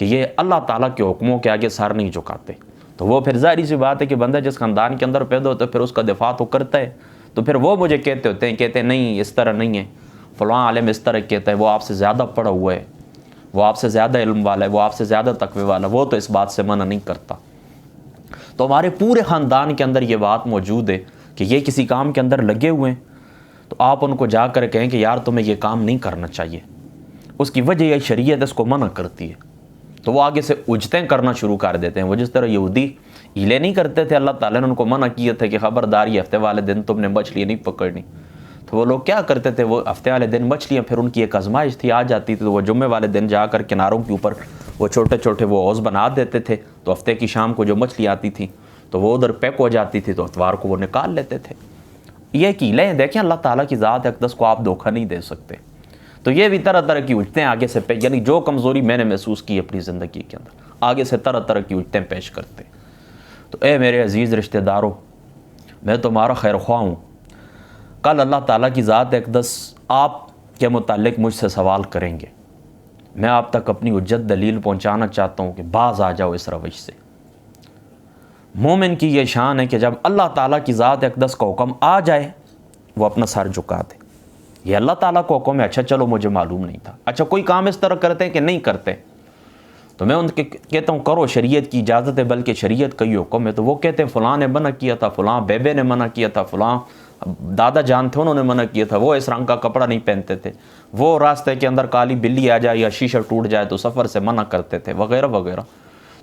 کہ یہ اللہ تعالیٰ کے حکموں کے آگے سر نہیں جھکاتے، تو وہ پھر ظاہری سی بات ہے کہ بندہ جس خاندان کے اندر پیدا ہوتا ہے پھر اس کا دفاع تو کرتا ہے، تو پھر وہ مجھے کہتے ہیں نہیں اس طرح نہیں ہے، فلاں عالم اس طرح کہتا ہے، وہ آپ سے زیادہ پڑھا ہوا ہے، وہ آپ سے زیادہ علم والا ہے، وہ آپ سے زیادہ تقوی والا ہے، وہ تو اس بات سے منع نہیں کرتا۔ تو ہمارے پورے خاندان کے اندر یہ بات موجود ہے کہ یہ کسی کام کے اندر لگے ہوئے ہیں، تو آپ ان کو جا کر کہیں کہ یار تمہیں یہ کام نہیں کرنا چاہیے، اس کی وجہ یہ شریعت اس کو منع کرتی ہے، تو وہ آگے سے اجتیں کرنا شروع کر دیتے ہیں۔ وہ جس طرح یہودی ہیلے نہیں کرتے تھے، اللہ تعالیٰ نے ان کو منع کیا تھا کہ خبردار یہ ہفتے والے دن تم نے مچھلی نہیں پکڑنی، تو وہ لوگ کیا کرتے تھے، وہ ہفتے والے دن مچھلیاں، پھر ان کی ایک آزمائش تھی آ جاتی تھی، تو وہ جمعے والے دن جا کر کناروں کے اوپر وہ چھوٹے چھوٹے وہ حوض بنا دیتے تھے، تو ہفتے کی شام کو جو مچھلی آتی تھی تو وہ ادھر پیک ہو جاتی تھی، تو اتوار کو وہ نکال لیتے تھے۔ یہ کیلے ہیں، دیکھیں اللہ تعالیٰ کی ذات اقدس کو آپ دھوکہ نہیں دے سکتے۔ تو یہ بھی طرح طرح کی اجتیں آگے سے یعنی جو کمزوری میں نے محسوس کی اپنی زندگی کے اندر، آگے سے طرح طرح کی اجتیں پیش کرتے۔ تو اے میرے عزیز رشتہ داروں، میں تمہارا خیر خواہ ہوں، کل اللہ تعالیٰ کی ذات اقدس آپ کے متعلق مجھ سے سوال کریں گے، میں آپ تک اپنی حجت دلیل پہنچانا چاہتا ہوں کہ باز آ جاؤ اس روش سے۔ مومن کی یہ شان ہے کہ جب اللہ تعالیٰ کی ذات اقدس کا حکم آ جائے وہ اپنا سر جھکا دے، یہ اللہ تعالیٰ کو حکم ہے، اچھا چلو مجھے معلوم نہیں تھا، اچھا کوئی کام اس طرح کرتے ہیں کہ نہیں کرتے، تو میں ان کے کہتا ہوں کرو، شریعت کی اجازت ہے، بلکہ شریعت کا یہ حکم ہے، تو وہ کہتے ہیں فلاں نے منع کیا تھا، فلاں بیبے نے منع کیا تھا، فلاں دادا جان تھے انہوں نے منع کیا تھا، وہ اس رنگ کا کپڑا نہیں پہنتے تھے، وہ راستے کے اندر کالی بلی آ جائے یا شیشہ ٹوٹ جائے تو سفر سے منع کرتے تھے، وغیرہ وغیرہ۔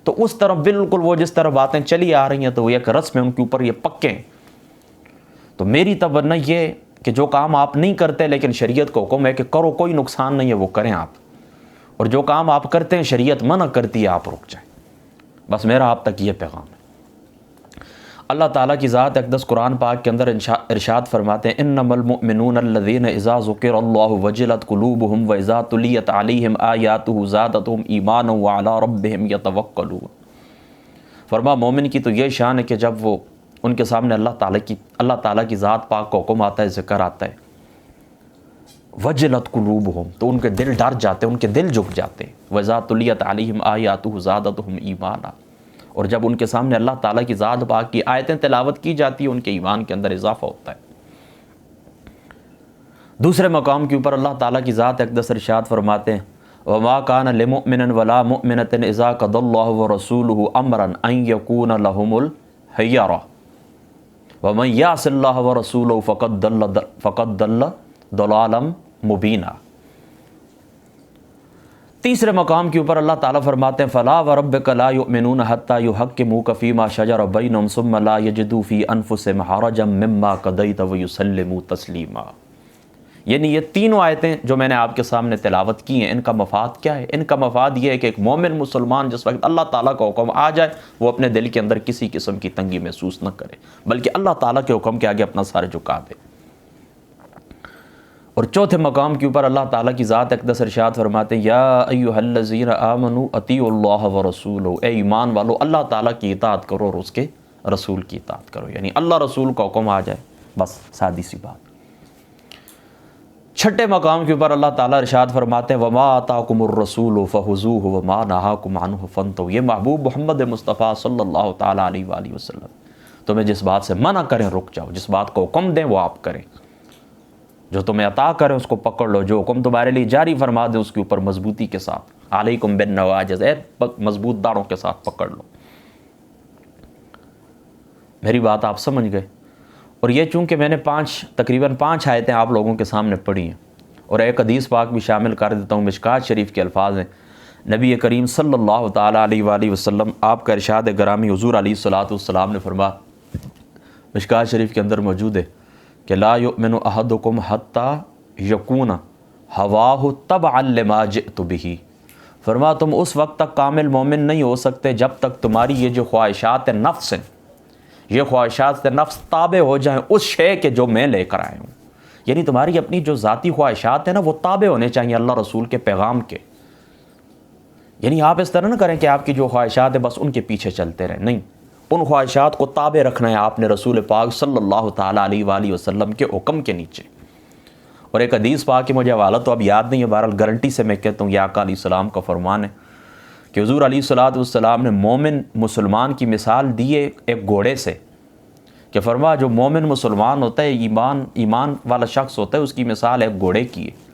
تو اس طرح بالکل وہ جس طرح باتیں چلی آ رہی ہیں تو وہ ایک رسم ہے ان کے اوپر یہ پکے ہیں۔ تو میری تمنا یہ کہ جو کام آپ نہیں کرتے لیکن شریعت کو حکم ہے کہ کرو، کوئی نقصان نہیں ہے، وہ کریں آپ، اور جو کام آپ کرتے ہیں شریعت منع کرتی ہے آپ رک جائیں۔ بس میرا آپ تک یہ پیغام ہے۔ اللہ تعالیٰ کی ذات اقدس قرآن پاک کے اندر ارشاد فرماتے ہیں انما المؤمنون الذین اذا ذکر اللہ وجلت قلوبہم واذا تلیت علیہم آیاتہ زادتہم ایمانا وعلی ربہم یتوکلون۔ فرما مومن کی تو یہ شان ہے کہ جب وہ ان کے سامنے اللہ تعالیٰ کی ذات پاک کا حکم آتا ہے، ذکر آتا ہے، وجلت قلوبہم، تو ان کے دل ڈر جاتے ہیں، ان کے دل جھک جاتے ہیں، واذا تلیت علیہم آیاتہ زادتہم ایمانا، اور جب ان کے سامنے اللہ تعالیٰ کی ذات پاک کی آیتیں تلاوت کی جاتی ہیں ان کے ایمان کے اندر اضافہ ہوتا ہے۔ دوسرے مقام کے اوپر اللہ تعالیٰ کی ذات اقدس ارشاد فرماتے ہیں وَمَا كَانَ لِمُؤْمِنٍ وَلَا مُؤْمِنَةٍ إِذَا قَضَى اللَّهُ وَرَسُولُهُ أَمْرًا أَن يَكُونَ لَهُمُ الْخِيَرَةُ وَمَن يَعْصِ اللَّهَ وَرَسُولَهُ فَقَدْ ضَلَّ ضَلَالًا مُبِينًا۔ تیسرے مقام کے اوپر اللہ تعالیٰ فرماتے ہیں فَلَا وَرَبِّكَ لَا يُؤْمِنُونَ حَتَّى يُحَكِّمُوكَ فِي مَا شَجَرَ بَيْنَهُمْ ثُمَّ لَا يَجِدُوا فِي أَنفُسِهِمْ حَرَجًا مِّمَّا قَضَيْتَ وَيُسَلِّمُوا تَسْلِيمًا۔ یعنی یہ تینوں آیتیں جو میں نے آپ کے سامنے تلاوت کی ہیں، ان کا مفاد کیا ہے؟ ان کا مفاد یہ ہے کہ ایک مومن مسلمان جس وقت اللہ تعالیٰ کا حکم آ جائے وہ اپنے دل کے اندر کسی قسم کی تنگی محسوس نہ کرے، بلکہ اللہ تعالیٰ کے حکم کے آگے اپنا سر جھکا دے۔ اور چوتھے مقام کے اوپر اللہ تعالیٰ کی ذات اقدس ارشاد فرماتے ہیں یا ایھا الذین آمنوا اطیعوا اللہ ورسولہ، اے ایمان والو اللہ تعالیٰ کی اطاعت کرو اور اس کے رسول کی اطاعت کرو، یعنی اللہ رسول کا حکم آ جائے بس، سادی سی بات۔ چھٹے مقام کے اوپر اللہ تعالیٰ ارشاد فرماتے ہیں وما آتاکم الرسول فخذوہ وما نہاکم عنہ فانتہوا، یہ محبوب محمد مصطفیٰ صلی اللہ تعالیٰ علیہ وآلہ وسلم تمہیں جس بات سے منع کریں رک جاؤ، جس بات کو حکم دیں وہ آپ کریں، جو تمہیں عطا کریں اس کو پکڑ لو، جو حکم تمہارے لیے جاری فرما دیں اس کے اوپر مضبوطی کے ساتھ، علیکم بالنواجذ، مضبوط داڑوں کے ساتھ پکڑ لو۔ میری بات آپ سمجھ گئے؟ اور یہ چونکہ میں نے تقریباً 5 آیتیں آپ لوگوں کے سامنے پڑھی ہیں اور ایک حدیث پاک بھی شامل کر دیتا ہوں، مشکات شریف کے الفاظ ہیں، نبی کریم صلی اللہ تعالیٰ علیہ وآلہ وسلم آپ کا ارشاد گرامی حضور علیہ الصلوۃ والسلام نے فرمایا، مشکات شریف کے اندر موجود ہے کہ لا یؤمن احدکم حتی یکون ہواہ تبعا لما جئت بہ، فرما تم اس وقت تک کامل مومن نہیں ہو سکتے جب تک تمہاری یہ جو خواہشات نفس ہیں، یہ خواہشات نفس تابع ہو جائیں اس شے کے جو میں لے کر آیا ہوں، یعنی تمہاری اپنی جو ذاتی خواہشات ہیں نا وہ تابع ہونے چاہیے اللہ رسول کے پیغام کے، یعنی آپ اس طرح نہ کریں کہ آپ کی جو خواہشات ہیں بس ان کے پیچھے چلتے رہیں، نہیں، ان خواہشات کو تابع رکھنا ہے آپ نے رسول پاک صلی اللہ تعالیٰ علیہ وآلہ وسلم کے حکم کے نیچے۔ اور ایک حدیث پاک کی مجھے حوالہ تو اب یاد نہیں ہے، بہرحال گارنٹی سے میں کہتا ہوں یہ آقا علیہ السلام کا فرمان ہے کہ حضور علیہ الصلوۃ والسلام نے مومن مسلمان کی مثال دی ہے ایک گھوڑے سے، کہ فرما جو مومن مسلمان ہوتا ہے، ایمان والا شخص ہوتا ہے، اس کی مثال ایک گھوڑے کی ہے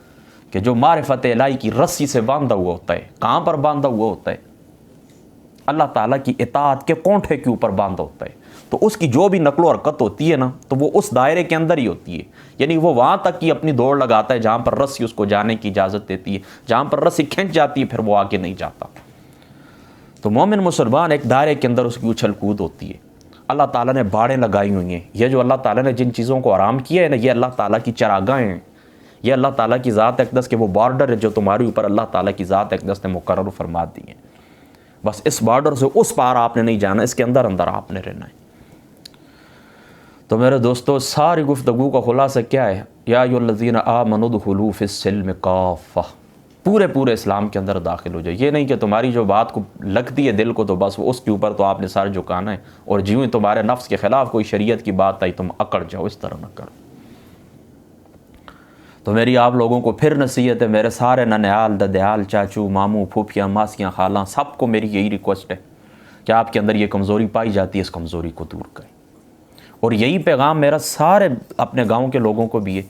کہ جو معرفت الہی کی رسی سے باندھا ہوا ہوتا ہے۔ کہاں پر باندھا ہوا ہوتا ہے؟ اللہ تعالیٰ کی اطاعت کے کونٹھے کے اوپر باندھا ہوتا ہے۔ تو اس کی جو بھی نقل و حرکت ہوتی ہے نا، تو وہ اس دائرے کے اندر ہی ہوتی ہے، یعنی وہ وہاں تک کی اپنی دوڑ لگاتا ہے جہاں پر رسی اس کو جانے کی اجازت دیتی ہے، جہاں پر رسی کھینچ جاتی ہے پھر وہ آگے نہیں جاتا۔ تو مومن مسلمان ایک دائرے کے اندر اس کی اچھل کود ہوتی ہے۔ اللہ تعالیٰ نے باڑیں لگائی ہوئی ہیں، یہ جو اللہ تعالیٰ نے جن چیزوں کو حرام کیا ہے نا، یہ اللہ تعالیٰ کی چراگاہیں ہیں، یہ اللہ تعالیٰ کی ذات اقدس کے وہ بارڈر ہے جو تمہارے اوپر اللہ تعالیٰ کی ذات اقدس نے مقرر فرما دی ہیں۔ بس اس بارڈر سے اس پار آپ نے نہیں جانا، اس کے اندر اندر آپ نے رہنا ہے۔ تو میرے دوستو، ساری گفتگو کا خلاصہ کیا ہے؟ یا ایھا الذین آمنوا ادخلوا فی السلم کافہ، پورے اسلام کے اندر داخل ہو جائے۔ یہ نہیں کہ تمہاری جو بات کو لگتی ہے دل کو تو بس اس کے اوپر تو آپ نے سر جھکانا ہے، اور جیوں ہی تمہارے نفس کے خلاف کوئی شریعت کی بات آئی تم اکڑ جاؤ، اس طرح نہ کرو۔ تو میری آپ لوگوں کو پھر نصیحت ہے، میرے سارے ننیال، ددیال، چاچو، ماموں، پھوپھیاں، ماسیاں، خالاں، سب کو میری یہی ریکویسٹ ہے کہ آپ کے اندر یہ کمزوری پائی جاتی ہے، اس کمزوری کو دور کریں۔ اور یہی پیغام میرا سارے اپنے گاؤں کے لوگوں کو بھی ہے،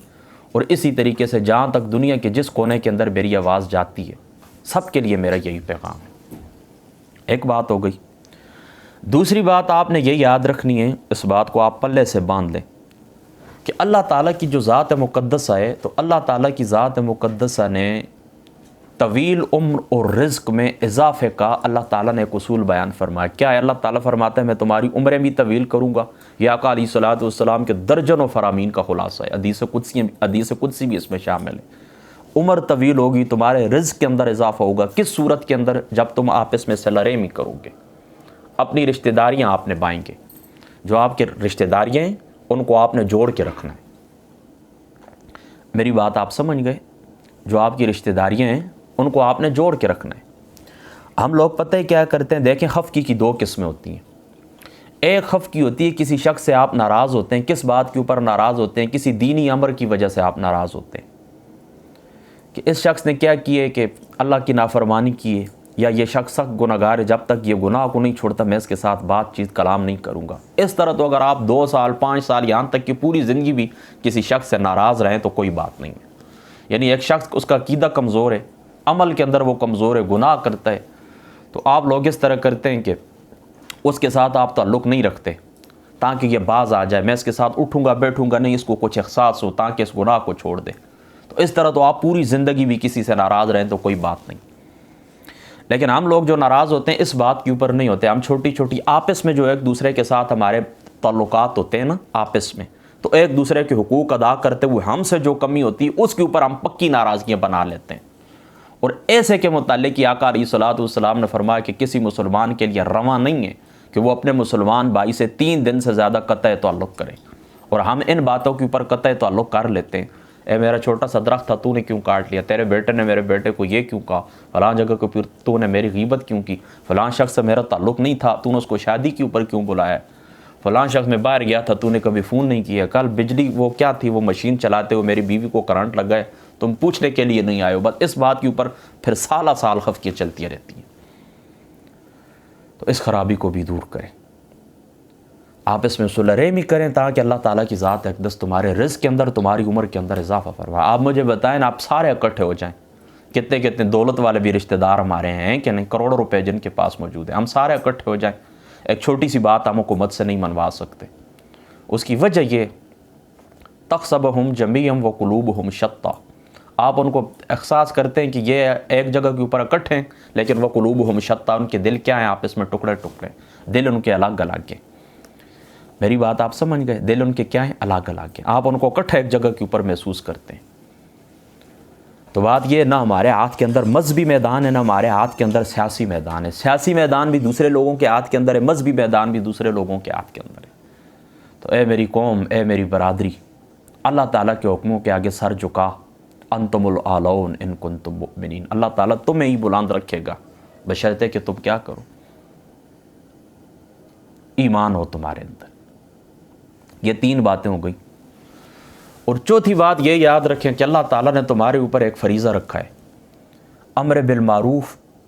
اور اسی طریقے سے جہاں تک دنیا کے جس کونے کے اندر میری آواز جاتی ہے، سب کے لیے میرا یہی پیغام ہے۔ ایک بات ہو گئی۔ دوسری بات آپ نے یہ یاد رکھنی ہے، اس بات کو آپ پلے سے باندھ لیں کہ اللہ تعالیٰ کی جو ذات مقدسہ ہے، تو اللہ تعالیٰ کی ذات مقدسہ نے طویل عمر اور رزق میں اضافے کا اللہ تعالیٰ نے ایک اصول بیان فرمایا۔ کیا ہے؟ اللہ تعالیٰ فرماتا ہے میں تمہاری عمریں بھی طویل کروں گا۔ یہ آقا علیہ الصلوۃ والسلام کے درجنوں فرامین کا خلاصہ ہے، حدیث قدسی بھی اس میں شامل ہے۔ عمر طویل ہوگی، تمہارے رزق کے اندر اضافہ ہوگا۔ کس صورت کے اندر؟ جب تم آپس میں صلہ رحمی کرو گے، اپنی رشتہ داریاں آپ نے بائیں گے، جو آپ کے رشتہ داریاں ہیں ان کو آپ نے جوڑ کے رکھنا ہے۔ میری بات آپ سمجھ گئے؟ جو آپ کی رشتہ داریاں ہیں ان کو آپ نے جوڑ کے رکھنا ہے۔ ہم لوگ پتہ ہے کیا کرتے ہیں؟ دیکھیں، خفقی کی دو قسمیں ہوتی ہیں۔ ایک خفقی ہوتی ہے کسی شخص سے آپ ناراض ہوتے ہیں، کس بات کے اوپر ناراض ہوتے ہیں؟ کسی دینی امر کی وجہ سے آپ ناراض ہوتے ہیں کہ اس شخص نے کیا کیے کہ اللہ کی نافرمانی کی ہے، یا یہ شخص سخت گناہگار ہے، جب تک یہ گناہ کو نہیں چھوڑتا میں اس کے ساتھ بات چیت کلام نہیں کروں گا۔ اس طرح تو اگر آپ 2 سال 5 سال یہاں تک کہ پوری زندگی بھی کسی شخص سے ناراض رہیں تو کوئی بات نہیں ہے۔ یعنی ایک شخص اس کا عقیدہ کمزور ہے، عمل کے اندر وہ کمزور ہے، گناہ کرتا ہے، تو آپ لوگ اس طرح کرتے ہیں کہ اس کے ساتھ آپ تعلق نہیں رکھتے تاکہ یہ باز آ جائے، میں اس کے ساتھ اٹھوں گا بیٹھوں گا نہیں، اس کو کچھ احساس ہو تاکہ اس گناہ کو چھوڑ دے۔ تو اس طرح تو آپ پوری زندگی بھی کسی سے ناراض رہیں تو کوئی بات نہیں۔ لیکن ہم لوگ جو ناراض ہوتے ہیں اس بات کے اوپر نہیں ہوتے، ہم چھوٹی چھوٹی آپس میں جو ایک دوسرے کے ساتھ ہمارے تعلقات ہوتے ہیں نا آپس میں، تو ایک دوسرے کے حقوق ادا کرتے ہوئے ہم سے جو کمی ہوتی ہے اس کے اوپر ہم پکی ناراضگیاں بنا لیتے ہیں۔ اور ایسے کے متعلق ہی آقا علیہ الصلوۃ والسلام نے فرمایا کہ کسی مسلمان کے لیے رواں نہیں ہے کہ وہ اپنے مسلمان بھائی سے 3 دن سے زیادہ قطع تعلق کرے، اور ہم ان باتوں کے اوپر قطع تعلق کر لیتے ہیں۔ اے میرا چھوٹا سا درخت تھا، تو نے کیوں کاٹ لیا؟ تیرے بیٹے نے میرے بیٹے کو یہ کیوں کہا؟ فلاں جگہ کے اوپر تو نے میری غیبت کیوں کی؟ فلاں شخص سے میرا تعلق نہیں تھا، تو نے اس کو شادی کے اوپر کیوں بلایا؟ فلاں شخص میں باہر گیا تھا، تو نے کبھی فون نہیں کیا؟ کل بجلی وہ کیا تھی، وہ مشین چلاتے ہوئے میری بیوی کو کرنٹ لگا ہے، تم پوچھنے کے لیے نہیں آئے ہو۔ بس اس بات کے اوپر پھر سالہ سال خفقیاں چلتی رہتی ہیں۔ تو اس خرابی کو بھی دور کریں، آپس میں صلح رحمی کریں تاکہ اللہ تعالیٰ کی ذات اقدس تمہارے رزق کے اندر، تمہاری عمر کے اندر اضافہ فرمائے۔ آپ مجھے بتائیں نا، آپ سارے اکٹھے ہو جائیں، کتنے دولت والے بھی رشتہ دار ہمارے ہیں کہ نہیں، کروڑوں روپے جن کے پاس موجود ہیں، ہم سارے اکٹھے ہو جائیں، ایک چھوٹی سی بات ہم حکومت سے نہیں منوا سکتے۔ اس کی وجہ یہ تحسبہم جمیعا وقلوبہم شتیٰ، آپ ان کو احساس کرتے ہیں کہ یہ ایک جگہ کے اوپر اکٹھے ہیں، لیکن وقلوبہم شتیٰ، ان کے دل کیا ہیں؟ آپس میں ٹکڑے ٹکڑے، دل ان کے الگ الگ ہیں۔ میری بات آپ سمجھ گئے؟ دل ان کے کیا ہیں؟ الگ الگ ہیں۔ آپ ان کو اکٹھے ایک جگہ کے اوپر محسوس کرتے ہیں۔ تو بات یہ، نہ ہمارے ہاتھ کے اندر مذہبی میدان ہے، نہ ہمارے ہاتھ کے اندر سیاسی میدان ہے۔ سیاسی میدان بھی دوسرے لوگوں کے ہاتھ کے اندر ہے، مذہبی میدان بھی دوسرے لوگوں کے ہاتھ کے اندر ہے۔ تو اے میری قوم، اے میری برادری، اللہ تعالیٰ کے حکموں کے آگے سر جھکا، انتم الاعلون ان کنتم مؤمنین، اللہ تعالیٰ تمہیں ہی بلند رکھے گا بشرطے کہ تم کیا کرو؟ ایمان ہو تمہارے اندر۔ یہ 3 باتیں ہو گئی۔ اور چوتھی بات یہ یاد رکھیں کہ اللہ تعالیٰ نے تمہارے اوپر ایک فریضہ رکھا ہے، امر بالمعروف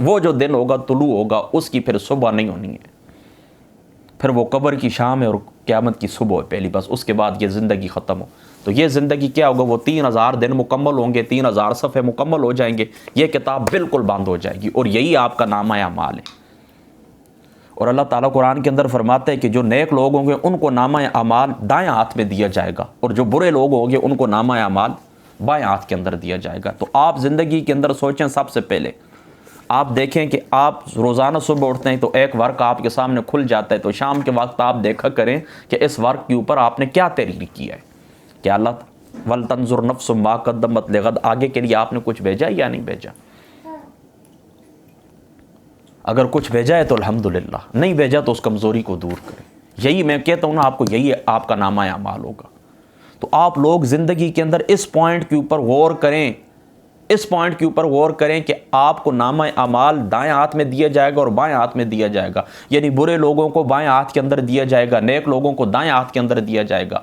وہ جو دن ہوگا طلوع ہوگا اس کی پھر صبح نہیں ہونی ہے، پھر وہ قبر کی شام ہے اور قیامت کی صبح ہے پہلی، بس اس کے بعد یہ زندگی ختم ہو۔ تو یہ زندگی کیا ہوگا، وہ 3000 دن مکمل ہوں گے، 3000 صفحے مکمل ہو جائیں گے، یہ کتاب بالکل بند ہو جائے گی، اور یہی آپ کا نامہ اعمال ہے۔ اور اللہ تعالیٰ قرآن کے اندر فرماتے ہیں کہ جو نیک لوگ ہوں گے ان کو نامہ اعمال دائیں ہاتھ میں دیا جائے گا، اور جو برے لوگ ہوں گے ان کو نامہ اعمال بائیں ہاتھ کے اندر دیا جائے گا۔ تو آپ زندگی کے اندر سوچیں، سب سے پہلے آپ دیکھیں کہ آپ روزانہ صبح اٹھتے ہیں تو ایک ورک آپ کے سامنے کھل جاتا ہے، تو شام کے وقت آپ دیکھا کریں کہ اس ورک کے اوپر آپ نے کیا تحریر کیا ہے، کہ اللہ وَلْتَنْظُرْ نَفْسٌ مَا قَدَّمَتْ لِغَدٍ، آگے کے لیے آپ نے کچھ بھیجا یا نہیں بھیجا۔ اگر کچھ بھیجا ہے تو الحمدللہ، نہیں بھیجا تو اس کمزوری کو دور کریں۔ یہی میں کہتا ہوں نا آپ کو، یہی آپ کا نامہ اعمال ہوگا۔ تو آپ لوگ زندگی کے اندر اس پوائنٹ کے اوپر غور کریں، اس پوائنٹ کے اوپر غور کریں کہ آپ کو نامہ اعمال دائیں ہاتھ میں دیا جائے گا اور بائیں ہاتھ میں دیا جائے گا، یعنی برے لوگوں کو بائیں ہاتھ کے اندر دیا جائے گا، نیک لوگوں کو دائیں ہاتھ کے اندر دیا جائے گا۔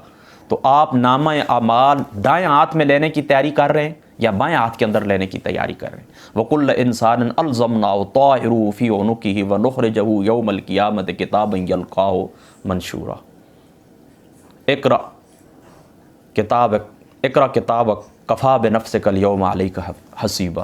تو آپ نامہ اعمال دائیں ہاتھ میں لینے کی تیاری کر رہے ہیں یا بائیں ہاتھ کے اندر لینے کی تیاری کر رہے ہیں؟ وَكُلَّ إِنسَانٍ أَلْزَمْنَاهُ طَائِرَهُ فِي عُنُقِهِ وَنُخْرِجُهُ يَوْمَ الْقِيَامَةِ كِتَابًا يَلْقَاهُ مَنشُورًا۔ اقرأ کتابک کفیٰ بنفسک اليوم علیک حسیبا۔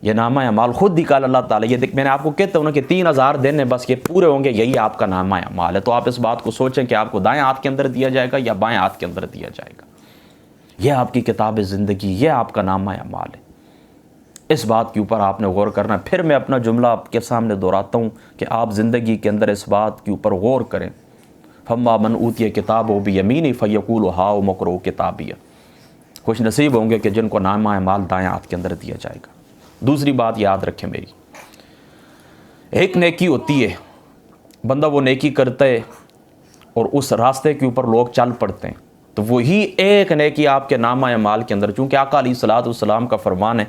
یہ نامہ اعمال خود نکال اللہ تعالیٰ، یہ دیکھ میں نے آپ کو کہتا ہوں نا کہ 3000 دن ہیں، بس یہ پورے ہوں گے، یہی آپ کا نامہ اعمال ہے۔ تو آپ اس بات کو سوچیں کہ آپ کو دائیں ہاتھ کے اندر دیا جائے گا یا بائیں ہاتھ کے اندر دیا جائے گا۔ یہ آپ کی کتاب زندگی، یہ آپ کا نامہ اعمال ہے۔ اس بات کے اوپر آپ نے غور کرنا ہے۔ پھر میں اپنا جملہ آپ کے سامنے دہراتا ہوں کہ آپ زندگی کے اندر اس بات کے اوپر غور کریں۔ فَمَّا مَنْ أُوتِيَ كِتَابَهُ بِيَمِينِهِ فَيَقُولُ هَاؤُمُ اقْرَءُوا كِتَابِيَهْ۔ خوش نصیب ہوں گے کہ جن کو نامہ اعمال دائیں ہاتھ کے اندر دیا جائے گا۔ دوسری بات یاد رکھیں میری، ایک نیکی ہوتی ہے، بندہ وہ نیکی کرتا ہے اور اس راستے کے اوپر لوگ چل پڑتے ہیں، تو وہی ایک نیکی آپ کے نامہ اعمال کے اندر، چونکہ آقا علیہ الصلوۃ والسلام کا فرمان ہے،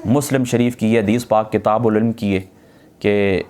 مسلم شریف کی یہ حدیث پاک کتاب العلم کی ہے کہ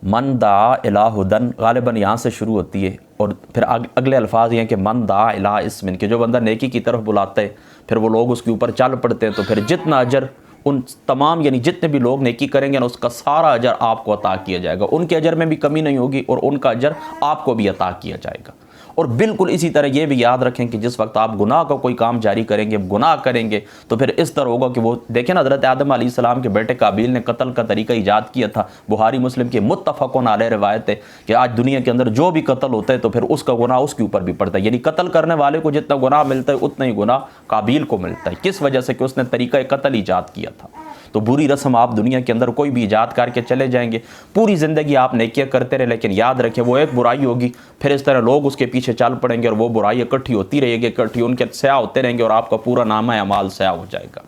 من دعا الی ہدی، غالباً یہاں سے شروع ہوتی ہے، اور پھر اگلے الفاظ یہ ہیں کہ من دعا الی اسم، کہ جو بندہ نیکی کی طرف بلاتا ہے پھر وہ لوگ اس کے اوپر چل پڑتے ہیں، تو پھر جتنا اجر ان تمام، یعنی جتنے بھی لوگ نیکی کریں گے نا، اس کا سارا اجر آپ کو عطا کیا جائے گا، ان کے اجر میں بھی کمی نہیں ہوگی اور ان کا اجر آپ کو بھی عطا کیا جائے گا۔ اور بالکل اسی طرح یہ بھی یاد رکھیں کہ جس وقت آپ گناہ کا کوئی کام جاری کریں گے، گناہ کریں گے، تو پھر اس طرح ہوگا کہ وہ دیکھیں نا، حضرت آدم علیہ السلام کے بیٹے قابیل نے قتل کا طریقہ ایجاد کیا تھا، بخاری مسلم کی متفقن علیہ روایت ہے کہ آج دنیا کے اندر جو بھی قتل ہوتا ہے تو پھر اس کا گناہ اس کے اوپر بھی پڑتا ہے، یعنی قتل کرنے والے کو جتنا گناہ ملتا ہے اتنا ہی گناہ قابیل کو ملتا ہے۔ کس وجہ سے؟ کہ اس نے طریقہ قتل ایجاد کیا تھا۔ تو بری رسم آپ دنیا کے اندر کوئی بھی ایجاد کر کے چلے جائیں گے، پوری زندگی آپ نیکیاں کرتے رہے، لیکن یاد رکھیں وہ ایک برائی ہوگی، پھر اس طرح لوگ اس کے پیچھے چل پڑیں گے اور وہ برائی اکٹھی ہوتی رہے گی، اکٹھی ان کے سیاہ ہوتے رہیں گے اور آپ کا پورا نامہ اعمال سیاہ ہو جائے گا۔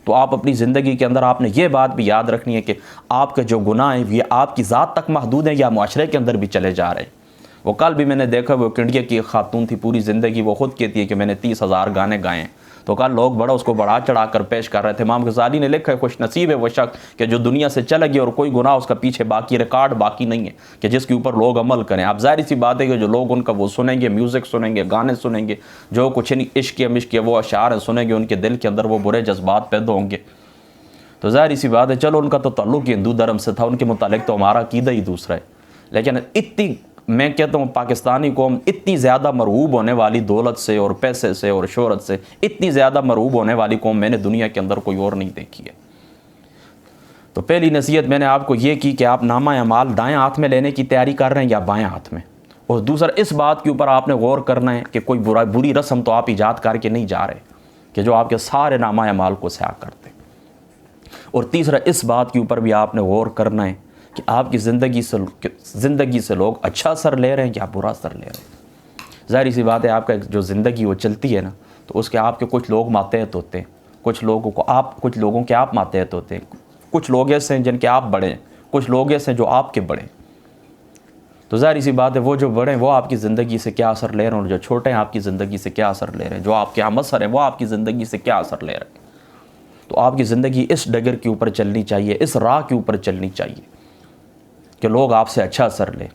تو آپ اپنی زندگی کے اندر آپ نے یہ بات بھی یاد رکھنی ہے کہ آپ کے جو گناہ ہیں یہ آپ کی ذات تک محدود ہیں یا معاشرے کے اندر بھی چلے جا رہے ہیں۔ وہ کل بھی میں نے دیکھا، وہ انڈیا کی ایک خاتون تھی، پوری زندگی وہ خود کہتی ہے کہ میں نے 30,000 گانے گائے ہیں، تو کل لوگ بڑا اس کو بڑھا چڑھا کر پیش کر رہے تھے۔ امام غزالی نے لکھا ہے خوش نصیب ہے وہ شخص کہ جو دنیا سے چلا گیا اور کوئی گناہ اس کا پیچھے باقی، ریکارڈ باقی نہیں ہے کہ جس کے اوپر لوگ عمل کریں۔ اب ظاہر سی بات ہے کہ جو لوگ ان کا وہ سنیں گے، میوزک سنیں گے، گانے سنیں گے، جو کچھ عشق مشق وہ اشعار سنیں گے، ان کے دل کے اندر وہ برے جذبات پیدا ہوں گے۔ تو ظاہر سی بات ہے، چلو ان کا تو تعلق ہی ہندو دھرم سے تھا، ان کے متعلق تو ہمارا عقیدہ ہی دوسرا ہے، لیکن اتنی میں کہتا ہوں پاکستانی قوم اتنی زیادہ مرعوب ہونے والی دولت سے اور پیسے سے اور شہرت سے، اتنی زیادہ مرعوب ہونے والی قوم میں نے دنیا کے اندر کوئی اور نہیں دیکھی ہے۔ تو پہلی نصیحت میں نے آپ کو یہ کی کہ آپ نامہ اعمال دائیں ہاتھ میں لینے کی تیاری کر رہے ہیں یا بائیں ہاتھ میں، اور دوسرا اس بات کے اوپر آپ نے غور کرنا ہے کہ کوئی بری رسم تو آپ ایجاد کر کے نہیں جا رہے کہ جو آپ کے سارے نامہ اعمال کو سیاہ کرتے۔ اور تیسرا اس بات کے اوپر بھی آپ نے غور کرنا ہے کہ آپ کی زندگی سے لوگ اچھا اثر لے رہے ہیں یا برا اثر لے رہے ہیں۔ ظاہری سی بات ہے، آپ کا جو زندگی وہ چلتی ہے نا، تو اس کے آپ کے کچھ لوگ ماتحت ہوتے ہیں، کچھ لوگوں کے آپ ماتحت ہوتے ہیں، کچھ لوگ ایسے ہیں جن کے آپ بڑے ہیں، کچھ لوگ ایسے ہیں جو آپ کے بڑے ہیں۔ تو ظاہری سی بات ہے، وہ جو بڑے ہیں وہ آپ کی زندگی سے کیا اثر لے رہے ہیں، اور جو چھوٹے ہیں آپ کی زندگی سے کیا اثر لے رہے ہیں، جو آپ کے ہمسر ہیں وہ آپ کی زندگی سے کیا اثر لے رہے ہیں۔ تو آپ کی زندگی اس ڈگر کے اوپر چلنی چاہیے، اس راہ کے اوپر چلنی چاہیے کہ لوگ آپ سے اچھا اثر لیں،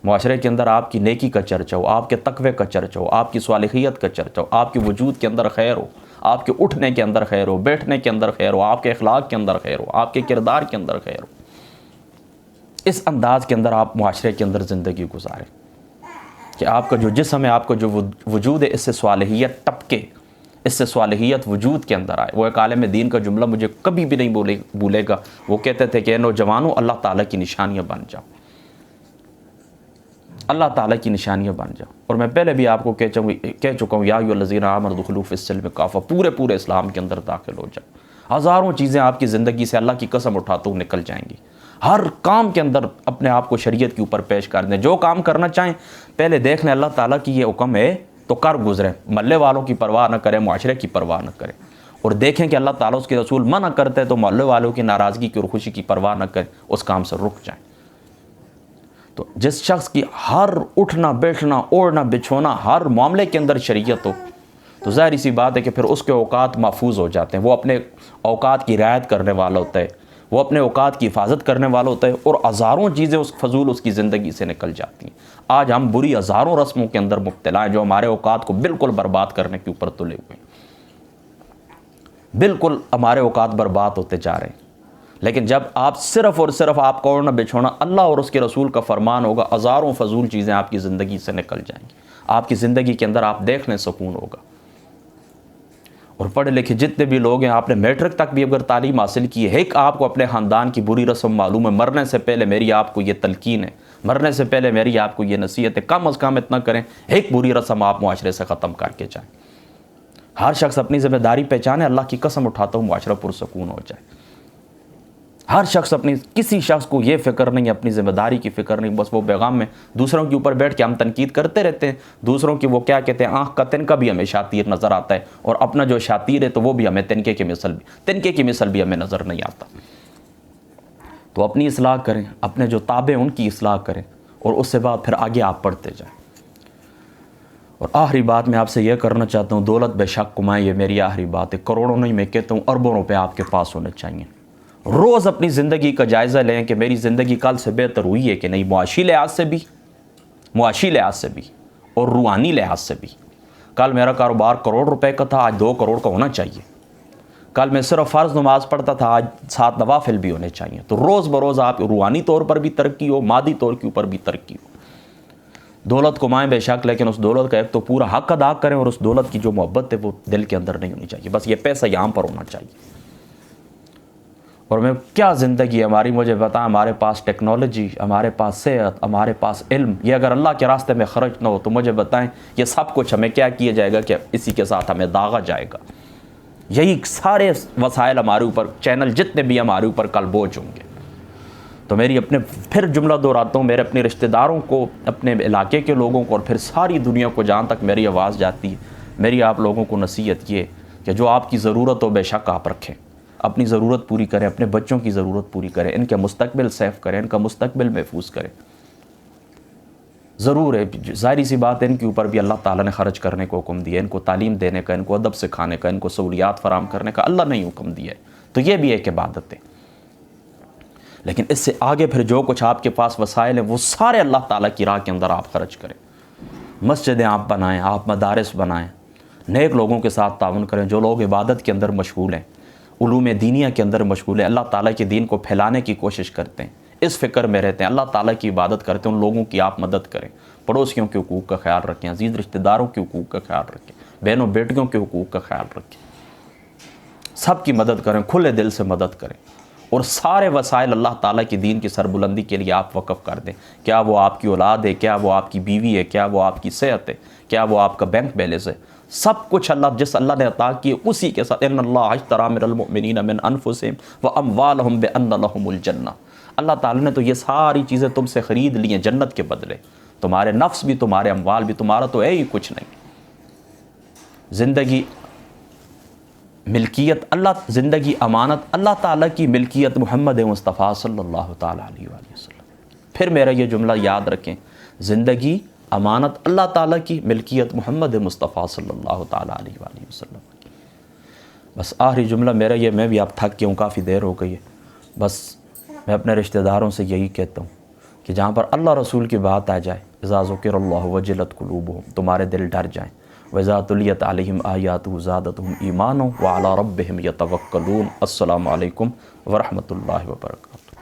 معاشرے کے اندر آپ کی نیکی کا چرچا ہو، آپ کے تقوی کا چرچا ہو، آپ کی صالحیت کا چرچا ہو، آپ کے وجود کے اندر خیر ہو، آپ کے اٹھنے کے اندر خیر ہو، بیٹھنے کے اندر خیر ہو، آپ کے اخلاق کے اندر خیر ہو، آپ کے کردار کے اندر خیر ہو۔ اس انداز کے اندر آپ معاشرے کے اندر زندگی گزاریں کہ آپ کا جو جسم ہے، آپ کا جو وجود ہے، اس سے صالحیت ٹپکے، اس سے صالحیت وجود کے اندر آئے۔ وہ ایک عالم دین کا جملہ مجھے کبھی بھی نہیں بھولے گا، وہ کہتے تھے کہ نوجوانوں اللہ تعالیٰ کی نشانیاں بن جاؤ، اللہ تعالیٰ کی نشانیاں بن جاؤ۔ اور میں پہلے بھی آپ کو کہہ چکا ہوں، یا ایھا الذین آمنوا ادخلوا فی السلم کافہ، پورے اسلام کے اندر داخل ہو جاؤ۔ ہزاروں چیزیں آپ کی زندگی سے اللہ کی قسم اٹھاتا ہوں نکل جائیں گی۔ ہر کام کے اندر اپنے آپ کو شریعت کے اوپر پیش کر دیں، جو کام کرنا چاہیں پہلے دیکھ لیں اللہ تعالیٰ کی یہ حکم ہے تو کر گزریں، محلے والوں کی پرواہ نہ کریں، معاشرے کی پرواہ نہ کریں، اور دیکھیں کہ اللہ تعالیٰ اس کے رسول منع کرتے ہیں تو محلے والوں کی ناراضگی کی اور خوشی کی پرواہ نہ کریں، اس کام سے رک جائیں۔ تو جس شخص کی ہر اٹھنا بیٹھنا اوڑھنا بچھونا ہر معاملے کے اندر شریعت ہو تو ظاہر سی بات ہے کہ پھر اس کے اوقات محفوظ ہو جاتے ہیں، وہ اپنے اوقات کی رعایت کرنے والا ہوتا ہے، وہ اپنے اوقات کی حفاظت کرنے والا ہوتا ہے، اور ہزاروں چیزیں اس فضول اس کی زندگی سے نکل جاتی ہیں۔ آج ہم بری ہزاروں رسموں کے اندر مبتلا ہیں جو ہمارے اوقات کو بالکل برباد کرنے کے اوپر تلے ہوئے ہیں، بالکل ہمارے اوقات برباد ہوتے جا رہے ہیں۔ لیکن جب آپ صرف اور صرف آپ کا اوڑھنا بچھونا اللہ اور اس کے رسول کا فرمان ہوگا، ہزاروں فضول چیزیں آپ کی زندگی سے نکل جائیں گی، آپ کی زندگی کے اندر آپ دیکھ لیں سکون ہوگا۔ اور پڑھے لکھے جتنے بھی لوگ ہیں، آپ نے میٹرک تک بھی اگر تعلیم حاصل کی ہے، ایک آپ کو اپنے خاندان کی بری رسم معلوم ہے، مرنے سے پہلے میری آپ کو یہ تلقین ہے، مرنے سے پہلے میری آپ کو یہ نصیحت ہے، کم از کم اتنا کریں، ایک بری رسم آپ معاشرے سے ختم کر کے جائیں۔ ہر شخص اپنی ذمہ داری پہچانے، اللہ کی قسم اٹھاتا ہوں معاشرہ پرسکون ہو جائے۔ ہر شخص کسی شخص کو یہ فکر نہیں، اپنی ذمہ داری کی فکر نہیں، بس وہ بیغام میں دوسروں کے اوپر بیٹھ کے ہم تنقید کرتے رہتے ہیں، دوسروں کی وہ کیا کہتے ہیں آنکھ کا تنکا بھی ہمیں شاطیر نظر آتا ہے، اور اپنا جو شاطیر ہے تو وہ بھی ہمیں تنکے کی مثل بھی ہمیں نظر نہیں آتا۔ تو اپنی اصلاح کریں، اپنے جو تابع ان کی اصلاح کریں، اور اس سے بعد پھر آگے آپ پڑھتے جائیں۔ اور آخری بات میں آپ سے یہ کرنا چاہتا ہوں، دولت بے شک کمائیں، یہ میری آخری بات ہے، کروڑوں نہیں میں کہتا ہوں اربوں روپے آپ کے پاس ہونے چاہیے۔ روز اپنی زندگی کا جائزہ لیں کہ میری زندگی کل سے بہتر ہوئی ہے کہ نہیں، معاشی لحاظ سے بھی اور روحانی لحاظ سے بھی۔ کل میرا کاروبار کروڑ روپے کا تھا، آج 2 کروڑ کا ہونا چاہیے۔ کل میں صرف فرض نماز پڑھتا تھا، آج 7 نوافل بھی ہونے چاہیے۔ تو روز بروز آپ روحانی طور پر بھی ترقی ہو، مادی طور کے اوپر بھی ترقی ہو۔ دولت کمائیں بے شک، لیکن اس دولت کا ایک تو پورا حق ادا کریں، اور اس دولت کی جو محبت ہے وہ دل کے اندر نہیں ہونی چاہیے، بس یہ پیسہ یہاں پر ہونا چاہیے۔ اور میں کیا زندگی ہے ہماری، مجھے بتائیں، ہمارے پاس ٹیکنالوجی، ہمارے پاس صحت، ہمارے پاس علم، یہ اگر اللہ کے راستے میں خرچ نہ ہو تو مجھے بتائیں یہ سب کچھ ہمیں کیا کیا جائے گا کہ اسی کے ساتھ ہمیں داغا جائے گا۔ یہی سارے وسائل ہمارے اوپر، چینل جتنے بھی ہمارے اوپر کل بوجھ ہوں گے۔ تو میری پھر جملہ دہراتا ہوں، میرے اپنے رشتہ داروں کو، اپنے علاقے کے لوگوں کو، اور پھر ساری دنیا کو جہاں تک میری آواز جاتی ہے، میری آپ لوگوں کو نصیحت یہ کہ جو آپ کی ضرورت ہو بے شک آپ رکھیں، اپنی ضرورت پوری کریں، اپنے بچوں کی ضرورت پوری کریں، ان کے مستقبل سیف کریں، ان کا مستقبل محفوظ کریں۔ ضرور ہے، ظاہری سی بات ہے، ان کے اوپر بھی اللہ تعالیٰ نے خرچ کرنے کو حکم دیا ہے، ان کو تعلیم دینے کا، ان کو ادب سکھانے کا، ان کو سہولیات فراہم کرنے کا اللہ نے حکم دیا ہے، تو یہ بھی ایک عبادت ہے۔ لیکن اس سے آگے پھر جو کچھ آپ کے پاس وسائل ہیں وہ سارے اللہ تعالیٰ کی راہ کے اندر آپ خرچ کریں۔ مسجدیں آپ بنائیں، آپ مدارس بنائیں، نیک لوگوں کے ساتھ تعاون کریں، جو لوگ عبادت کے اندر مشغول ہیں، علوم دینیہ کے اندر مشغول ہیں، اللہ تعالیٰ کے دین کو پھیلانے کی کوشش کرتے ہیں، اس فکر میں رہتے ہیں، اللہ تعالیٰ کی عبادت کرتے ہیں، ان لوگوں کی آپ مدد کریں، پڑوسیوں کے حقوق کا خیال رکھیں، عزیز رشتہ داروں کے حقوق کا خیال رکھیں، بہنوں بیٹیوں کے حقوق کا خیال رکھیں، سب کی مدد کریں، کھلے دل سے مدد کریں، اور سارے وسائل اللہ تعالیٰ کی دین کی سربلندی کے لیے آپ وقف کر دیں۔ کیا وہ آپ کی اولاد ہے، کیا وہ آپ کی بیوی ہے، کیا وہ آپ کی صحت ہے، کیا وہ آپ کا بینک بیلنس ہے، سب کچھ جس اللہ نے عطا کی اسی کے ساتھ، ان اللہ اشتری من المؤمنین من انفسہم واموالہم بان لہم الجنہ، اللہ تعالیٰ نے تو یہ ساری چیزیں تم سے خرید لی ہیں جنت کے بدلے، تمہارے نفس بھی، تمہارے اموال بھی، تمہارا تو ہے ہی کچھ نہیں۔ زندگی ملکیت اللہ، زندگی امانت اللہ تعالیٰ کی ملکیت محمد مصطفیٰ صلی اللہ تعالیٰ علیہ وآلہ وسلم۔ پھر میرا یہ جملہ یاد رکھیں، زندگی امانت اللہ تعالیٰ کی، ملکیت محمد مصطفیٰ صلی اللہ تعالیٰ علیہ وآلہ وسلم۔ بس آخری جملہ میرا یہ، میں بھی اب تھک گیا ہوں، کافی دیر ہو گئی ہے، بس میں اپنے رشتہ داروں سے یہی کہتا ہوں کہ جہاں پر اللہ رسول کی بات آ جائے، اذا ذکر اللہ وجلت قلوبہم، تمہارے دل ڈر جائیں، وَإِذَا تُلِيَتْ عَلَيْهِمْ آيَاتُهُ زَادَتْهُمْ إِيمَانًا وَعَلَىٰ رَبِّهِمْ يَتَوَكَّلُونَ۔ السلام علیکم ورحمۃ اللہ وبرکاتہ۔